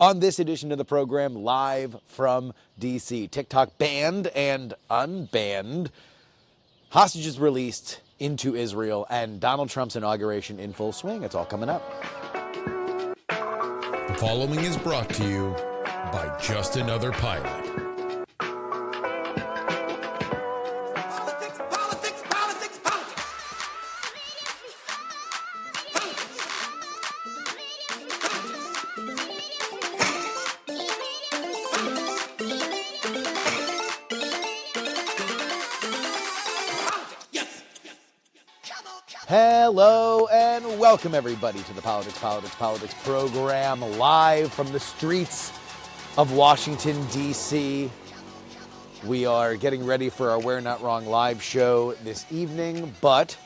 On this edition of the program, live from D.C., TikTok banned and unbanned, hostages released into Israel, and Donald Trump's inauguration in full swing. It's all coming up. The following is brought to you by Just Another Pilot. Hello and welcome everybody to the Politics program, live from the streets of Washington, D.C. We are getting ready for our We're Not Wrong live show this evening, but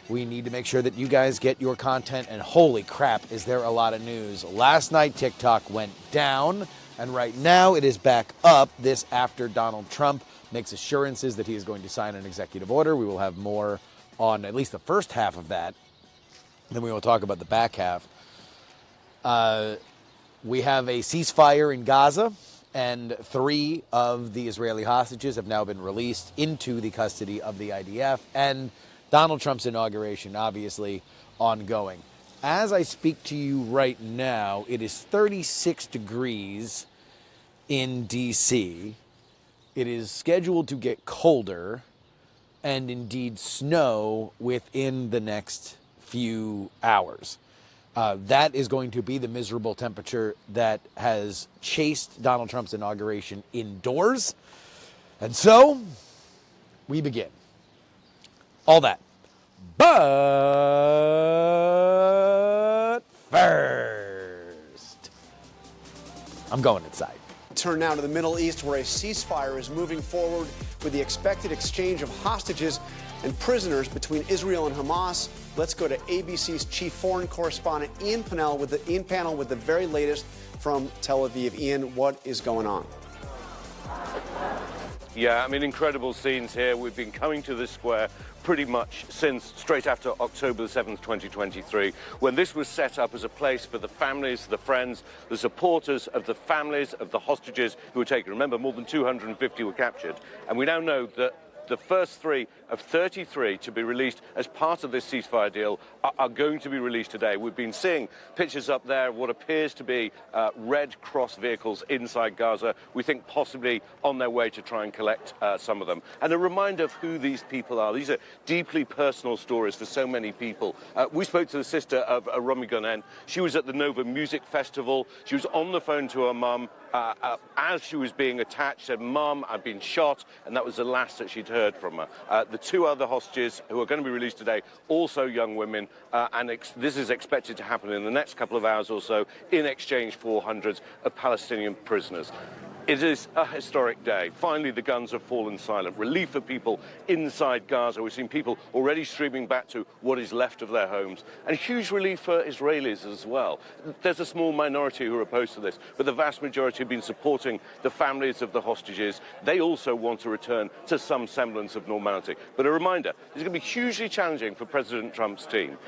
we need to make sure that you guys get your content, and holy crap, is there a lot of news. Last night, TikTok went down, and right now it is back up. This after Donald Trump makes assurances that he is going to sign an executive order. We will have more on at least the first half of that. Then we will talk about the back half. We have a ceasefire in Gaza, and 3 of the Israeli hostages have now been released into the custody of the IDF, and Donald Trump's inauguration obviously ongoing. As I speak to you right now, it is 36 degrees in D.C. It is scheduled to get colder and indeed snow within the next few hours. That is going to be the miserable temperature that has chased Donald Trump's inauguration indoors. And so, we begin. All that. But first, I'm going inside. Turn now to the Middle East, where a ceasefire is moving forward with the expected exchange of hostages and prisoners between Israel and Hamas. Let's go to ABC's chief foreign correspondent, Ian Panel, with the very latest from Tel Aviv. Ian, what is going on? Yeah, I mean, incredible scenes here. We've been coming to this square pretty much since straight after October the 7th, 2023, when this was set up as a place for the families, the friends, the supporters of the families of the hostages who were taken. Remember, more than 250 were captured. And we now know that the first 3 of 33 to be released as part of this ceasefire deal are going to be released today. We've been seeing pictures up there of what appears to be Red Cross vehicles inside Gaza. We think possibly on their way to try and collect some of them. And a reminder of who these people are. These are deeply personal stories for so many people. We spoke to the sister of Romy Gonen. She was at the Nova Music Festival. She was on the phone to her mum as she was being attacked, said, "Mum, I've been shot," and that was the last that she'd heard from her. The 2 other hostages who are going to be released today, also young women, and this is expected to happen in the next couple of hours or so, in exchange for hundreds of Palestinian prisoners. It is a historic day. Finally, the guns have fallen silent. Relief for people inside Gaza. We've seen people already streaming back to what is left of their homes. And huge relief for Israelis as well. There's a small minority who are opposed to this, but the vast majority have been supporting the families of the hostages. They also want to return to some semblance of normality. But a reminder, this is going to be hugely challenging for President Trump's team.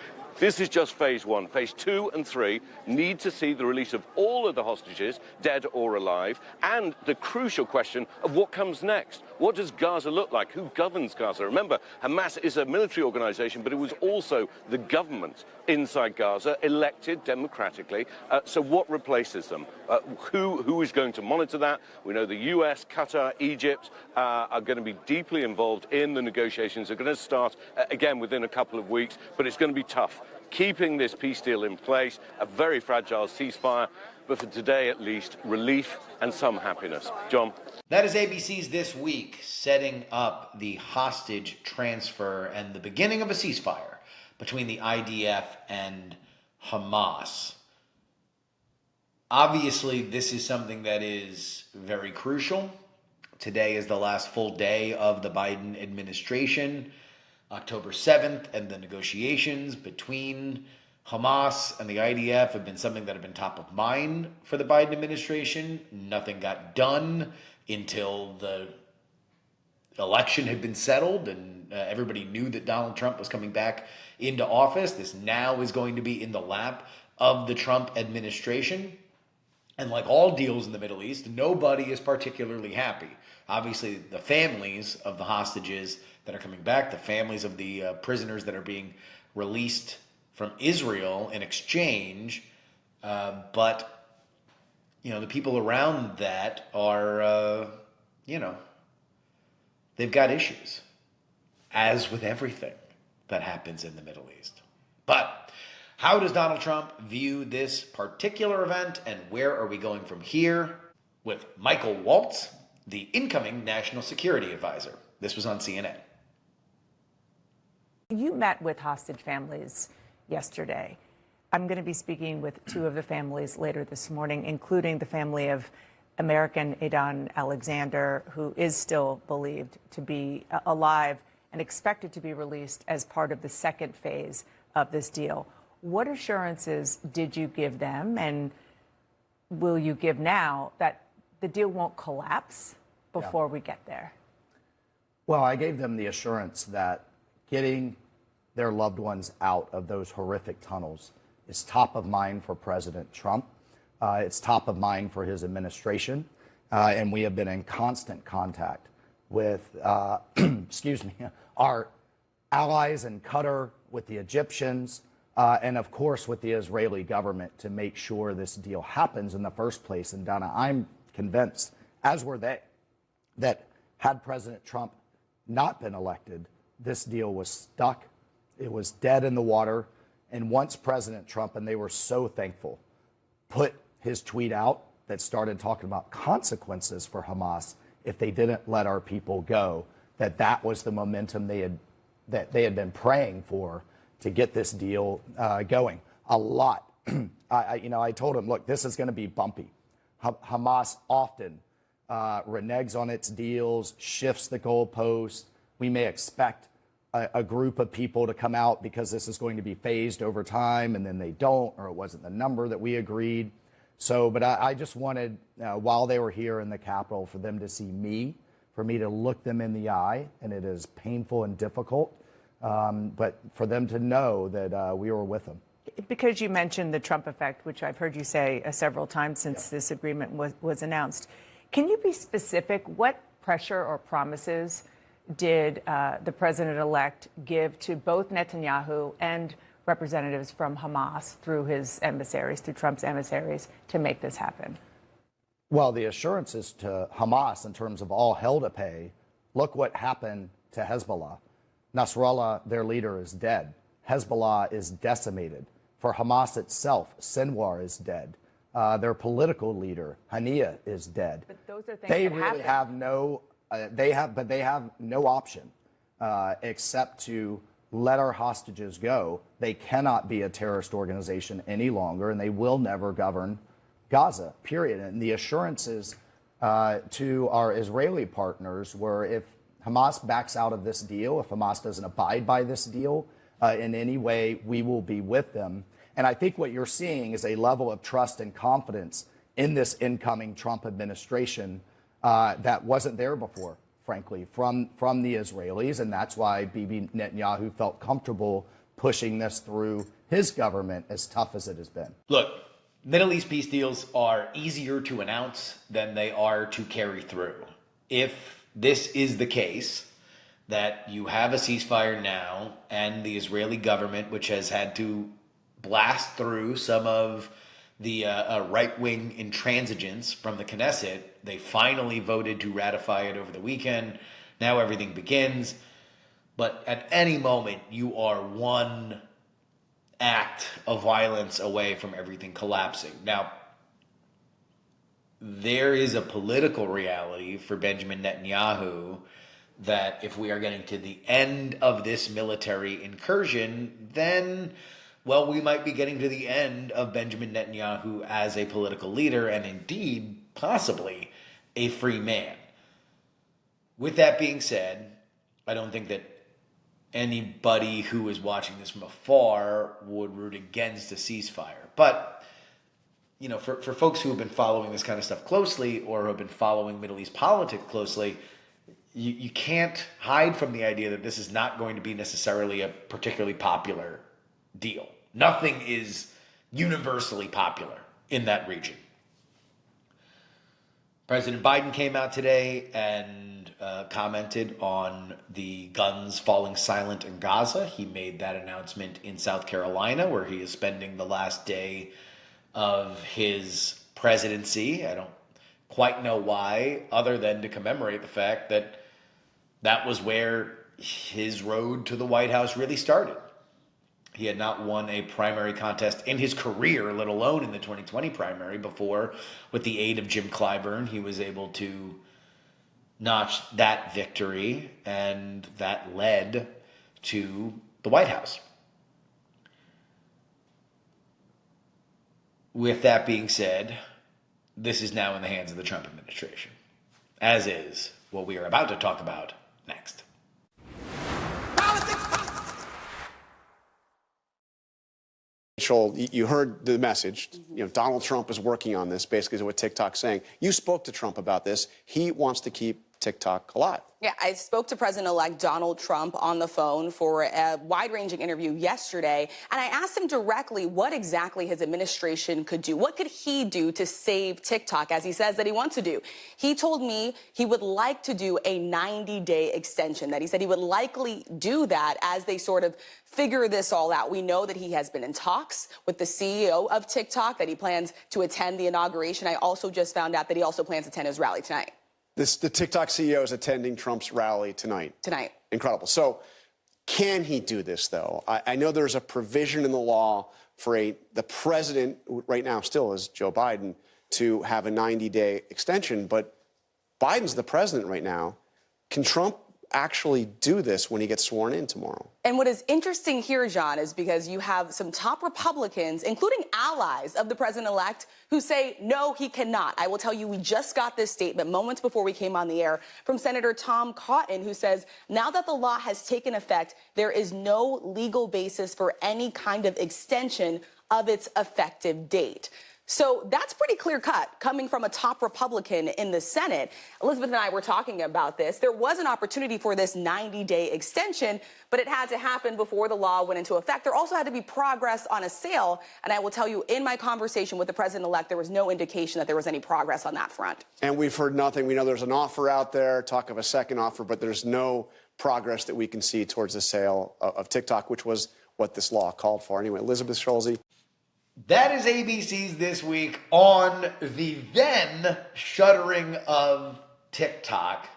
This is just phase 1. Phase 2 and 3 need to see the release of all of the hostages, dead or alive, and the crucial question of what comes next. What does Gaza look like? Who governs Gaza? Remember, Hamas is a military organization, but it was also the government inside Gaza, elected democratically. So what replaces them? Who is going to monitor that? We know the US, Qatar, Egypt are going to be deeply involved in the negotiations. They're going to start, again, within a couple of weeks, but it's going to be tough. Keeping this peace deal in place, a very fragile ceasefire, but for today at least, relief and some happiness. John? That is ABC's This Week, setting up the hostage transfer and the beginning of a ceasefire between the IDF and Hamas. Obviously, this is something that is very crucial. Today is the last full day of the Biden administration. October 7th, and the negotiations between Hamas and the IDF have been something that have been top of mind for the Biden administration. Nothing got done until the election had been settled and everybody knew that Donald Trump was coming back into office. This now is going to be in the lap of the Trump administration. And like all deals in the Middle East, nobody is particularly happy. Obviously, the families of the hostages that are coming back, the families of the prisoners that are being released from Israel in exchange, but the people around that are, they've got issues, as with everything that happens in the Middle East. But how does Donald Trump view this particular event, and where are we going from here? With Michael Waltz, the incoming National Security Advisor. This was on CNN. You met with hostage families yesterday. I'm going to be speaking with two of the families later this morning, including the family of American Adon Alexander, who is still believed to be alive and expected to be released as part of the second phase of this deal. What assurances did you give them, and will you give now, that the deal won't collapse before we get there? Well, I gave them the assurance that getting their loved ones out of those horrific tunnels is top of mind for President Trump. It's top of mind for his administration. And we have been in constant contact with, our allies in Qatar, with the Egyptians, and of course with the Israeli government to make sure this deal happens in the first place. And Donna, I'm convinced, as were they, that had President Trump not been elected, this deal was stuck. It was dead in the water. And once President Trump, and they were so thankful, put his tweet out that started talking about consequences for Hamas if they didn't let our people go, that was the momentum they had been praying for to get this deal going. A lot. I told him, look, this is going to be bumpy. Hamas often reneges on its deals, shifts the goalpost. We may expect a group of people to come out because this is going to be phased over time, and then they don't, or it wasn't the number that we agreed. So, but I just wanted, while they were here in the Capitol, for them to see me, for me to look them in the eye, and it is painful and difficult, but for them to know that we were with them. Because you mentioned the Trump effect, which I've heard you say several times since this agreement was announced, can you be specific? What pressure or promises did the president-elect give to both Netanyahu and representatives from Hamas through his emissaries, through Trump's emissaries, to make this happen? Well, the assurances to Hamas in terms of all hell to pay. Look what happened to Hezbollah. Nasrallah, their leader, is dead. Hezbollah is decimated. For Hamas itself, Sinwar is dead. Their political leader, Haniya, is dead. But those are things they that really have no. They have no option except to let our hostages go. They cannot be a terrorist organization any longer, and they will never govern Gaza, period. And the assurances to our Israeli partners were, if Hamas backs out of this deal, if Hamas doesn't abide by this deal in any way, we will be with them. And I think what you're seeing is a level of trust and confidence in this incoming Trump administration that wasn't there before, frankly, from the Israelis. And that's why Bibi Netanyahu felt comfortable pushing this through his government, as tough as it has been. Look, Middle East peace deals are easier to announce than they are to carry through. If this is the case, that you have a ceasefire now, and the Israeli government, which has had to blast through some of the right-wing intransigence from the Knesset, they finally voted to ratify it over the weekend. Now everything begins. But at any moment, you are one act of violence away from everything collapsing. Now, there is a political reality for Benjamin Netanyahu that if we are getting to the end of this military incursion, then, well, we might be getting to the end of Benjamin Netanyahu as a political leader, and indeed, possibly, a free man. With that being said, I don't think that anybody who is watching this from afar would root against a ceasefire. But, you know, for folks who have been following this kind of stuff closely, or who have been following Middle East politics closely, you can't hide from the idea that this is not going to be necessarily a particularly popular deal. Nothing is universally popular in that region. President Biden came out today and commented on the guns falling silent in Gaza. He made that announcement in South Carolina, where he is spending the last day of his presidency. I don't quite know why, other than to commemorate the fact that that was where his road to the White House really started. He had not won a primary contest in his career, let alone in the 2020 primary before. With the aid of Jim Clyburn, he was able to notch that victory, and that led to the White House. With that being said, this is now in the hands of the Trump administration, as is what we are about to talk about next. Rachel, you heard the message. Donald Trump is working on this, basically, is what TikTok's saying. You spoke to Trump about this. He wants to keep TikTok alive. Yeah, I spoke to President-elect Donald Trump on the phone for a wide-ranging interview yesterday, and I asked him directly what exactly his administration could do. What could he do to save TikTok, as he says that he wants to do? He told me he would like to do a 90-day extension, that he said he would likely do that as they sort of figure this all out. We know that he has been in talks with the CEO of TikTok, that he plans to attend the inauguration. I also just found out that he also plans to attend his rally tonight. The TikTok CEO is attending Trump's rally tonight. Incredible. So can he do this, though? I know there's a provision in the law for the president, right now still is Joe Biden, to have a 90-day extension. But Biden's the president right now. Can Trump actually do this when he gets sworn in tomorrow? And what is interesting here, John, is because you have some top Republicans, including allies of the president-elect, who say, no, he cannot. I will tell you, we just got this statement moments before we came on the air from Senator Tom Cotton, who says, now that the law has taken effect, there is no legal basis for any kind of extension of its effective date. So that's pretty clear cut coming from a top Republican in the Senate. Elizabeth and I were talking about this. There was an opportunity for this 90-day extension, but it had to happen before the law went into effect. There also had to be progress on a sale. And I will tell you, in my conversation with the president-elect, there was no indication that there was any progress on that front. And we've heard nothing. We know there's an offer out there, talk of a second offer, but there's no progress that we can see towards the sale of TikTok, which was what this law called for. Anyway, Elizabeth Schulze. That is ABC's This Week on the then shuttering of TikTok.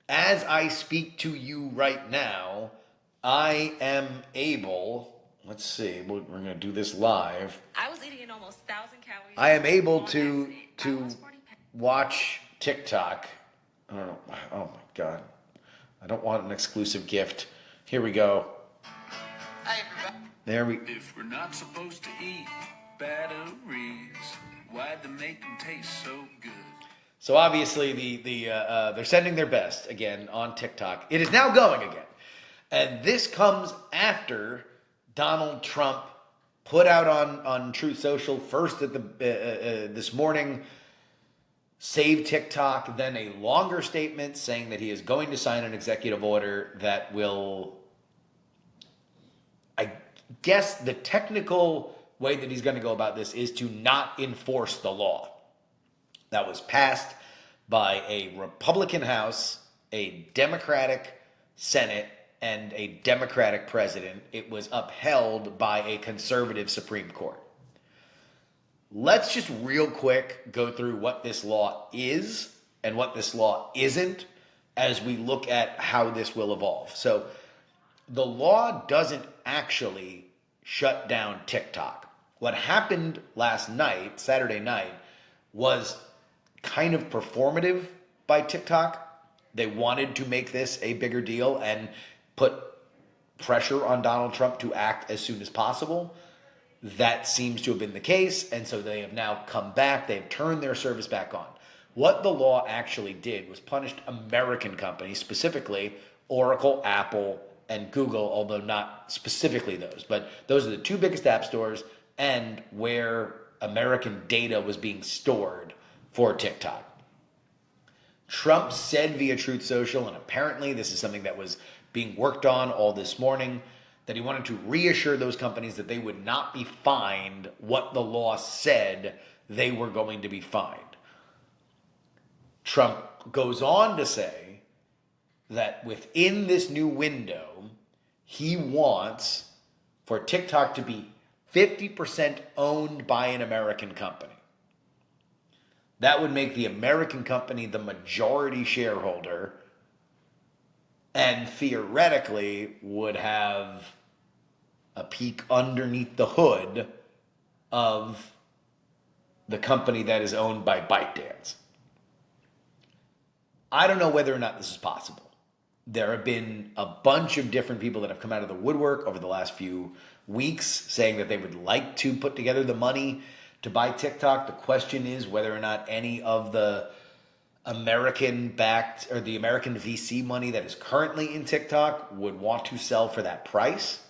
As I speak to you right now, I am able, let's see, we're going to do this live. I was eating almost 1,000 calories. I am able to watch TikTok. I don't know. Oh my God. I don't want an exclusive gift. Here we go. There we. If we're not supposed to eat batteries, why'd they make them taste so good? So obviously they're sending their best again on TikTok. It is now going again, and this comes after Donald Trump put out on Truth Social first at this morning, save TikTok, then a longer statement saying that he is going to sign an executive order that will, I guess the technical way that he's going to go about this is to not enforce the law that was passed by a Republican House, a Democratic Senate, and a Democratic president. It was upheld by a conservative Supreme Court. Let's just real quick go through what this law is and what this law isn't as we look at how this will evolve. So the law doesn't actually shut down TikTok. What happened last night, Saturday night, was kind of performative by TikTok. They wanted to make this a bigger deal and put pressure on Donald Trump to act as soon as possible. That seems to have been the case, and so they have now come back. They've turned their service back on. What the law actually did was punished American companies, specifically Oracle, Apple, and Google, although not specifically those. But those are the two biggest app stores and where American data was being stored for TikTok. Trump said via Truth Social, and apparently this is something that was being worked on all this morning, that he wanted to reassure those companies that they would not be fined what the law said they were going to be fined. Trump goes on to say that within this new window, he wants for TikTok to be 50% owned by an American company. That would make the American company the majority shareholder and theoretically would have a peek underneath the hood of the company that is owned by ByteDance. I don't know whether or not this is possible. There have been a bunch of different people that have come out of the woodwork over the last few weeks saying that they would like to put together the money to buy TikTok. The question is whether or not any of the American-backed or the American VC money that is currently in TikTok would want to sell for that price,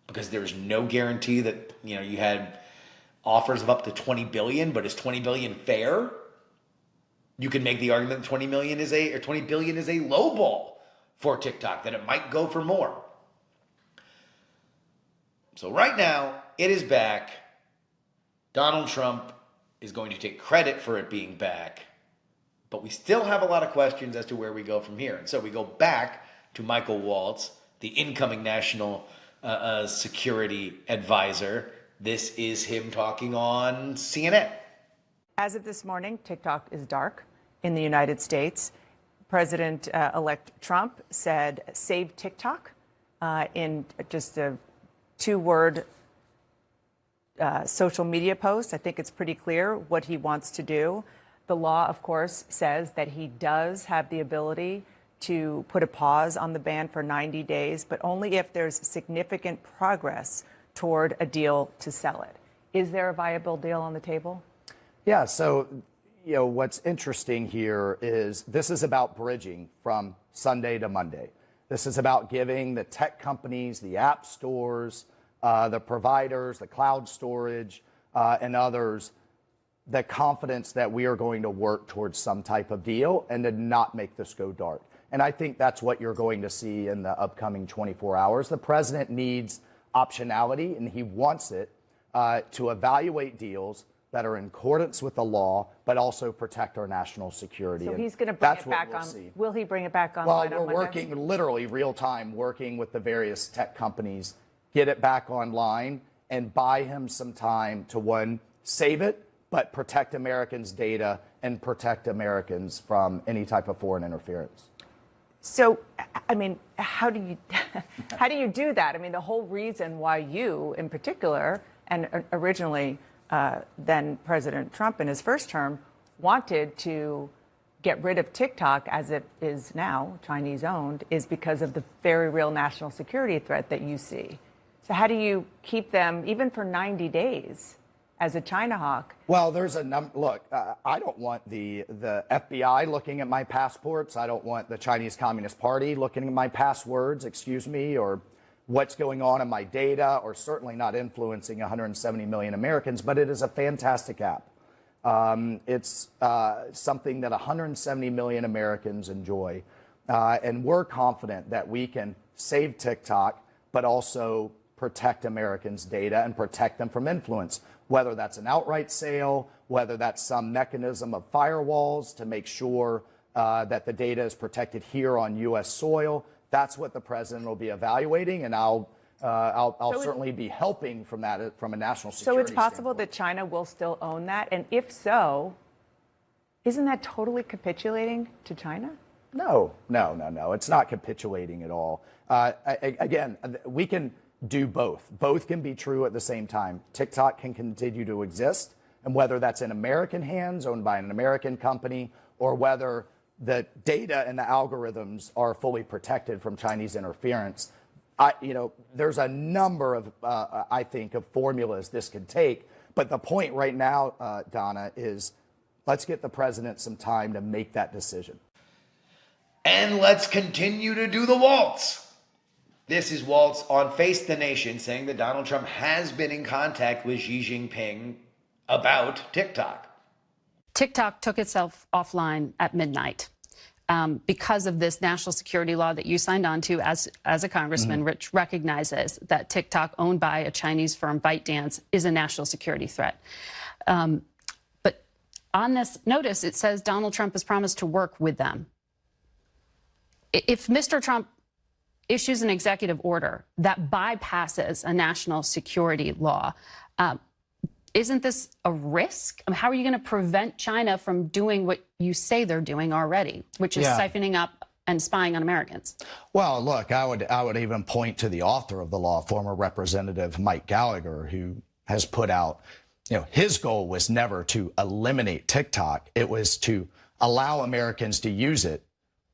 because there's no guarantee that, you know, you had offers of up to 20 billion, but is 20 billion fair? You can make the argument that 20 billion is a low ball for TikTok, that it might go for more. So right now, it is back. Donald Trump is going to take credit for it being back, but we still have a lot of questions as to where we go from here. And so we go back to Michael Waltz, the incoming national security advisor. This is him talking on CNN. As of this morning, TikTok is dark in the United States. President-elect Trump said, "Save TikTok," in just a two-word social media post. I think it's pretty clear what he wants to do. The law, of course, says that he does have the ability to put a pause on the ban for 90 days, but only if there's significant progress toward a deal to sell it. Is there a viable deal on the table? Yeah, so, you know, what's interesting here is this is about bridging from Sunday to Monday. This is about giving the tech companies, the app stores, the providers, the cloud storage, and others the confidence that we are going to work towards some type of deal and to not make this go dark. And I think that's what you're going to see in the upcoming 24 hours. The president needs optionality, and he wants it to evaluate deals that are in accordance with the law, but also protect our national security. So he's going to bring it back on. Will he bring it back online? Well, we're working literally real time, working with the various tech companies, get it back online, and buy him some time to, one, save it, but protect Americans' data and protect Americans from any type of foreign interference. So, I mean, how do you do that? I mean, the whole reason why you, in particular, and originally then President Trump in his first term, wanted to get rid of TikTok as it is now, Chinese-owned, is because of the very real national security threat that you see. So how do you keep them, even for 90 days, as a China hawk? Well, there's a look, I don't want the FBI looking at my passports. I don't want the Chinese Communist Party looking at my passwords, or what's going on in my data, or certainly not influencing 170 million Americans. But it is a fantastic app. It's something that 170 million Americans enjoy. And we're confident that we can save TikTok, but also protect Americans' data and protect them from influence, whether that's an outright sale, whether that's some mechanism of firewalls to make sure that the data is protected here on U.S. soil. That's what the president will be evaluating, and I'll certainly be helping from that from a national security So it's possible standpoint. that China will still own that, and if so, isn't that totally capitulating to China? No. It's not capitulating at all. Again, we can do both. Both can be true at the same time. TikTok can continue to exist, and whether that's in American hands, owned by an American company, or whether the data and the algorithms are fully protected from Chinese interference, there's a number of, I think, of formulas this can take. But the point right now, Donna, is let's get the president some time to make that decision. And let's continue to do the waltz. This is Waltz on Face the Nation saying that Donald Trump has been in contact with Xi Jinping about TikTok. TikTok took itself offline at midnight because of this national security law that you signed on to as a congressman, which recognizes that TikTok, owned by a Chinese firm, ByteDance, is a national security threat. But on this notice, it says Donald Trump has promised to work with them. If Mr. Trump issues an executive order that bypasses a national security law, isn't this a risk? I mean, how are you going to prevent China from doing what you say they're doing already, which is siphoning up and spying on Americans? Well, look, I would even point to the author of the law, former Representative Mike Gallagher, who has put out, his goal was never to eliminate TikTok. It was to allow Americans to use it,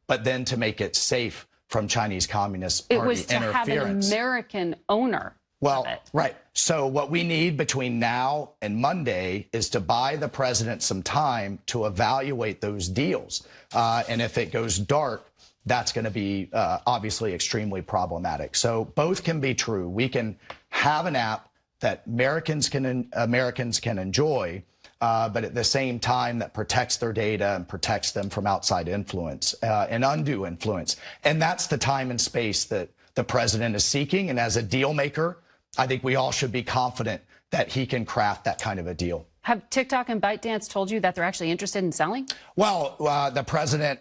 but then to make it safe from Chinese Communist Party interference. It was to have an American owner. Well, right. So what we need between now and Monday is to buy the president some time to evaluate those deals. And if it goes dark, that's going to be obviously extremely problematic. So both can be true. We can have an app that Americans can enjoy, but at the same time that protects their data and protects them from outside influence and undue influence. And that's the time and space that the president is seeking. And as a deal maker, I think we all should be confident that he can craft that kind of a deal. Have TikTok and ByteDance told you that they're actually interested in selling? Well, the president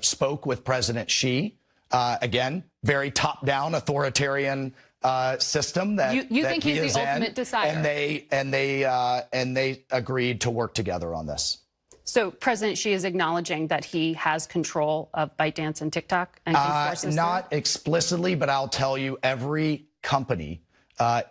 spoke with President Xi. Again, very top-down authoritarian system that you think he's the ultimate decider. And they agreed to work together on this. So President Xi is acknowledging that he has control of ByteDance and TikTok and can force this not explicitly, but I'll tell you, every company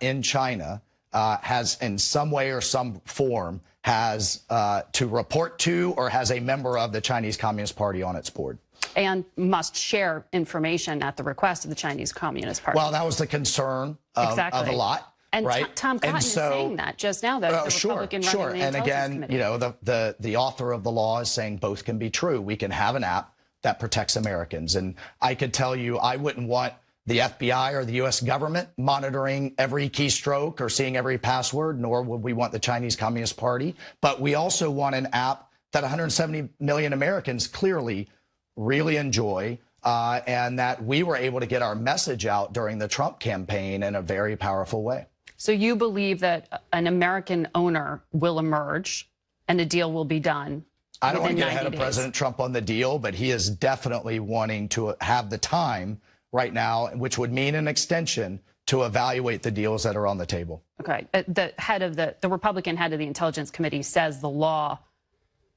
in China has in some way or some form has to report to or has a member of the Chinese Communist Party on its board. And must share information at the request of the Chinese Communist Party. Well, that was the concern of a lot. And right? Tom Cotton is saying that just now, that the Republican running the Intelligence Committee. The author of the law is saying both can be true. We can have an app that protects Americans. And I could tell you, I wouldn't want the FBI or the U.S. government monitoring every keystroke or seeing every password, nor would we want the Chinese Communist Party. But we also want an app that 170 million Americans clearly really enjoy, and that we were able to get our message out during the Trump campaign in a very powerful way. So you believe that an American owner will emerge and a deal will be done? I don't want to get ahead of days. President Trump on the deal, but he is definitely wanting to have the time right now, which would mean an extension, to evaluate the deals that are on the table. Okay. The Republican head of the Intelligence Committee says the law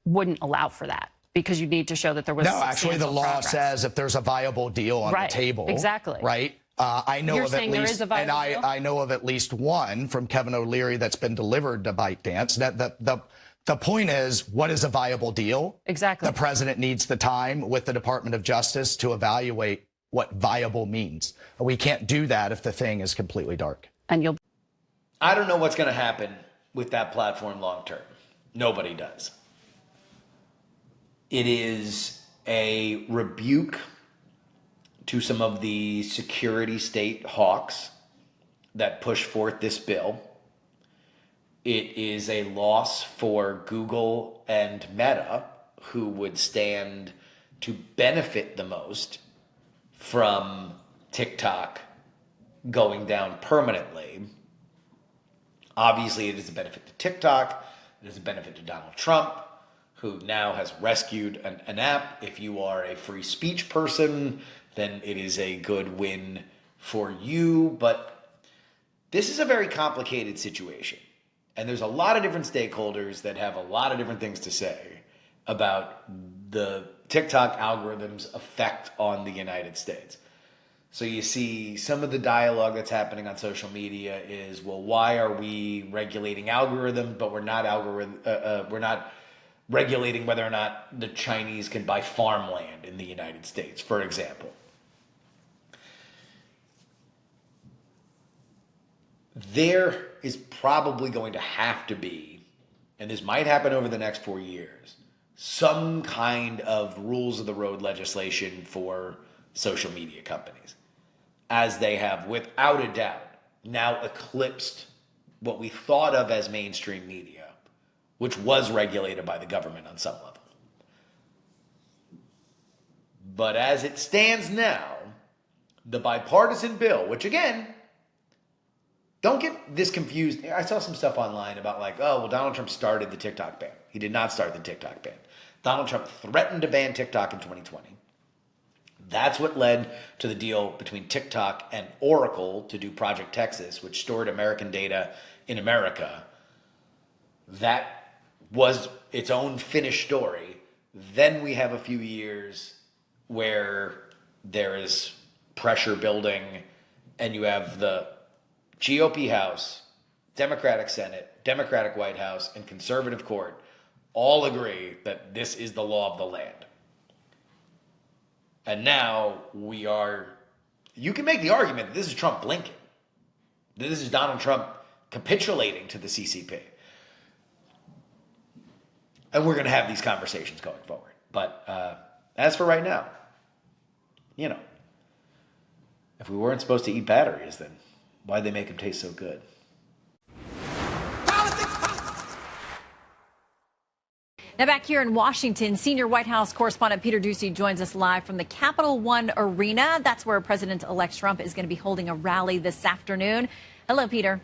wouldn't allow for that, because you need to show that there was no, actually, the law progress. says if there's a viable deal on the table. Exactly. Right. I know You're of at saying there least, is a viable and I know of at least one from Kevin O'Leary that's been delivered to ByteDance. That the point is, what is a viable deal? Exactly. The president needs the time with the Department of Justice to evaluate what viable means. We can't do that if the thing is completely dark. And I don't know what's going to happen with that platform long term. Nobody does. It is a rebuke to some of the security state hawks that push forth this bill. It is a loss for Google and Meta, who would stand to benefit the most from TikTok going down permanently. Obviously, it is a benefit to TikTok. It is a benefit to Donald Trump, who now has rescued an app. If you are a free speech person, then it is a good win for you. But this is a very complicated situation. And there's a lot of different stakeholders that have a lot of different things to say about the TikTok algorithm's effect on the United States. So you see some of the dialogue that's happening on social media is, well, why are we regulating algorithms, but we're not regulating whether or not the Chinese can buy farmland in the United States, for example. There is probably going to have to be, and this might happen over the next 4 years, some kind of rules of the road legislation for social media companies, as they have, without a doubt, now eclipsed what we thought of as mainstream media, which was regulated by the government on some level. But as it stands now, the bipartisan bill, which again, Don't get this confused. I saw some stuff online about like, oh, well, Donald Trump started the TikTok ban. He did not start the TikTok ban. Donald Trump threatened to ban TikTok in 2020. That's what led to the deal between TikTok and Oracle to do Project Texas, which stored American data in America. That was its own finished story. Then we have a few years where there is pressure building, and you have the GOP House, Democratic Senate, Democratic White House, and conservative court all agree that this is the law of the land. And now you can make the argument that this is Trump blinking. This is Donald Trump capitulating to the CCP. And we're going to have these conversations going forward. But as for right now, if we weren't supposed to eat batteries, then why'd they make them taste so good? Now back here in Washington, senior White House correspondent Peter Doocy joins us live from the Capital One Arena. That's where President-elect Trump is going to be holding a rally this afternoon. Hello, Peter.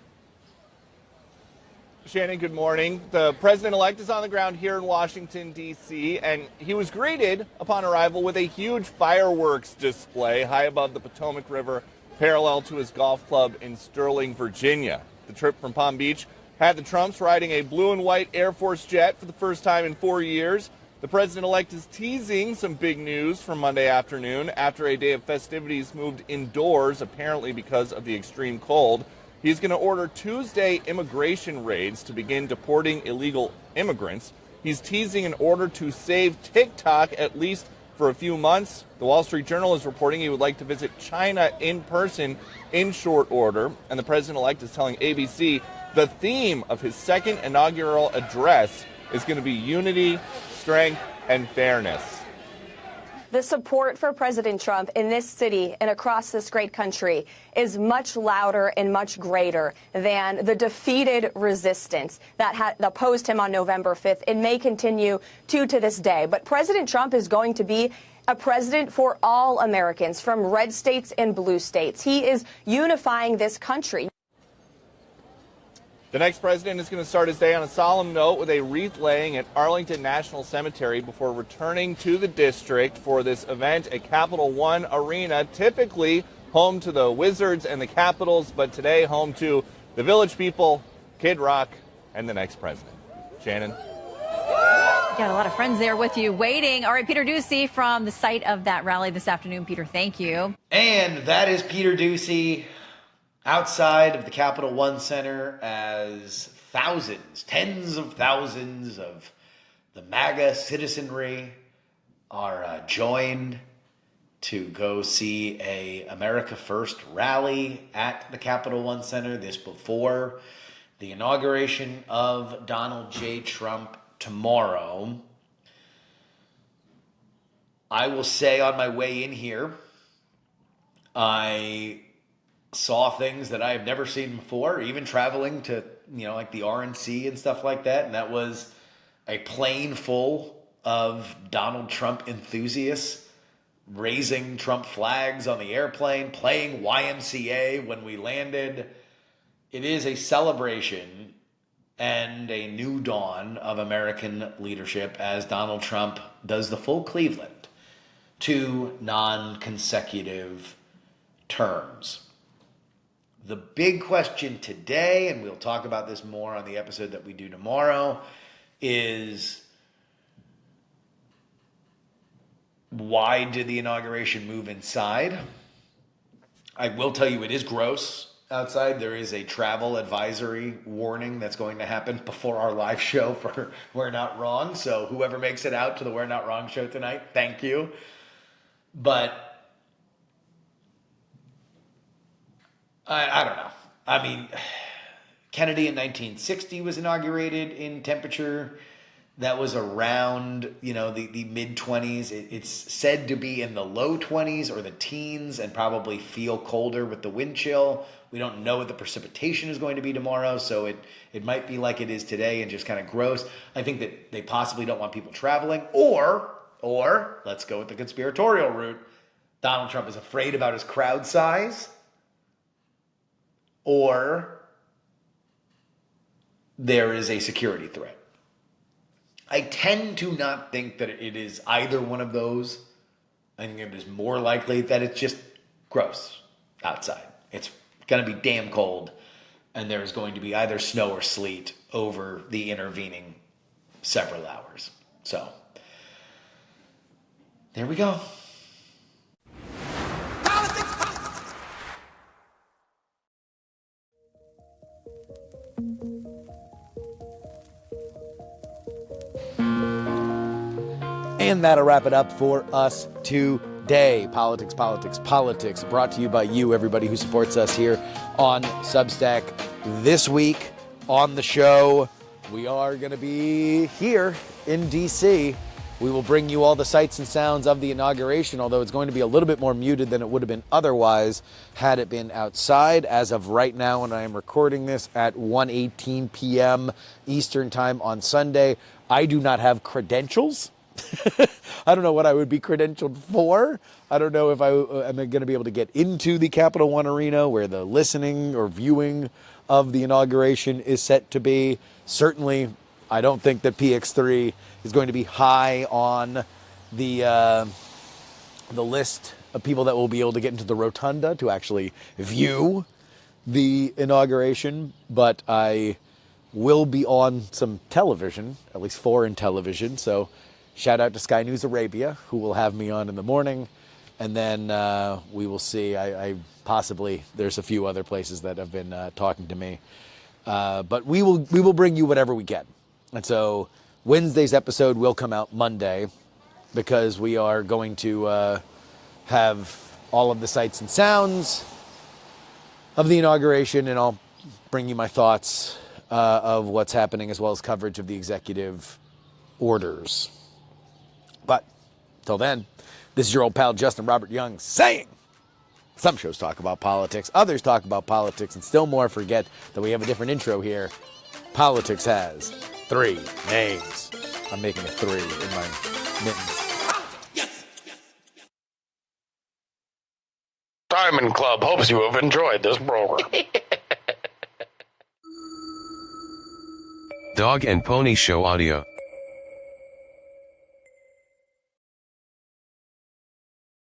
Shannon, good morning. The president-elect is on the ground here in Washington, D.C., and he was greeted upon arrival with a huge fireworks display high above the Potomac River, parallel to his golf club in Sterling, Virginia. The trip from Palm Beach had the Trumps riding a blue and white Air Force jet for the first time in 4 years. The president-elect is teasing some big news from Monday afternoon after a day of festivities moved indoors, apparently because of the extreme cold. He's going to order Tuesday immigration raids to begin deporting illegal immigrants. He's teasing an order to save TikTok at least for a few months. The Wall Street Journal is reporting he would like to visit China in person in short order. And the president-elect is telling ABC the theme of his second inaugural address is going to be unity, strength, and fairness. The support for President Trump in this city and across this great country is much louder and much greater than the defeated resistance that opposed him on November 5th and may continue to this day. But President Trump is going to be a president for all Americans, from red states and blue states. He is unifying this country. The next president is going to start his day on a solemn note with a wreath laying at Arlington National Cemetery before returning to the district for this event at Capital One Arena, typically home to the Wizards and the Capitals, but today home to the Village People, Kid Rock, and the next president. Shannon? Got a lot of friends there with you waiting. All right, Peter Doocy from the site of that rally this afternoon. Peter, thank you. And that is Peter Doocy outside of the Capital One Center as thousands, tens of thousands of the MAGA citizenry are joined to go see a America First rally at the Capital One Center. This before the inauguration of Donald J. Trump tomorrow. I will say on my way in here, I saw things that I have never seen before, even traveling to, like the RNC and stuff like that. And that was a plane full of Donald Trump enthusiasts raising Trump flags on the airplane, playing YMCA when we landed. It is a celebration and a new dawn of American leadership as Donald Trump does the full Cleveland, 2 non-consecutive terms. The big question today, and we'll talk about this more on the episode that we do tomorrow, is why did the inauguration move inside? I will tell you it is gross outside. There is a travel advisory warning that's going to happen before our live show for We're Not Wrong. So whoever makes it out to the We're Not Wrong show tonight, thank you. But I don't know. I mean, Kennedy in 1960 was inaugurated in temperature that was around, the mid-20s. It's said to be in the low 20s or the teens and probably feel colder with the wind chill. We don't know what the precipitation is going to be tomorrow, so it might be like it is today and just kind of gross. I think that they possibly don't want people traveling, or let's go with the conspiratorial route. Donald Trump is afraid about his crowd size, or there is a security threat. I tend to not think that it is either one of those. I think it is more likely that it's just gross outside. It's going to be damn cold, and there's going to be either snow or sleet over the intervening several hours. So, there we go. And that'll wrap it up for us today. Politics, Politics, Politics, brought to you by you, everybody who supports us here on Substack. This week on the show, we are going to be here in D.C. We will bring you all the sights and sounds of the inauguration, although it's going to be a little bit more muted than it would have been otherwise had it been outside. As of right now, when I am recording this at 1:18 p.m. Eastern Time on Sunday, I do not have credentials. I don't know what I would be credentialed for. I don't know if I am going to be able to get into the Capital One Arena where the listening or viewing of the inauguration is set to be. Certainly, I don't think that PX3 is going to be high on the list of people that will be able to get into the rotunda to actually view the inauguration, but I will be on some television, at least foreign television, so shout out to Sky News Arabia, who will have me on in the morning. And then we will see. I possibly, there's a few other places that have been talking to me. But we will bring you whatever we can. And so Wednesday's episode will come out Monday because we are going to have all of the sights and sounds of the inauguration. And I'll bring you my thoughts of what's happening as well as coverage of the executive orders. But till then, this is your old pal Justin Robert Young saying, some shows talk about politics, others talk about politics, and still more forget that we have a different intro here. Politics has 3 names. I'm making a 3 in my mittens. Diamond Club hopes you have enjoyed this program. Dog and Pony Show audio.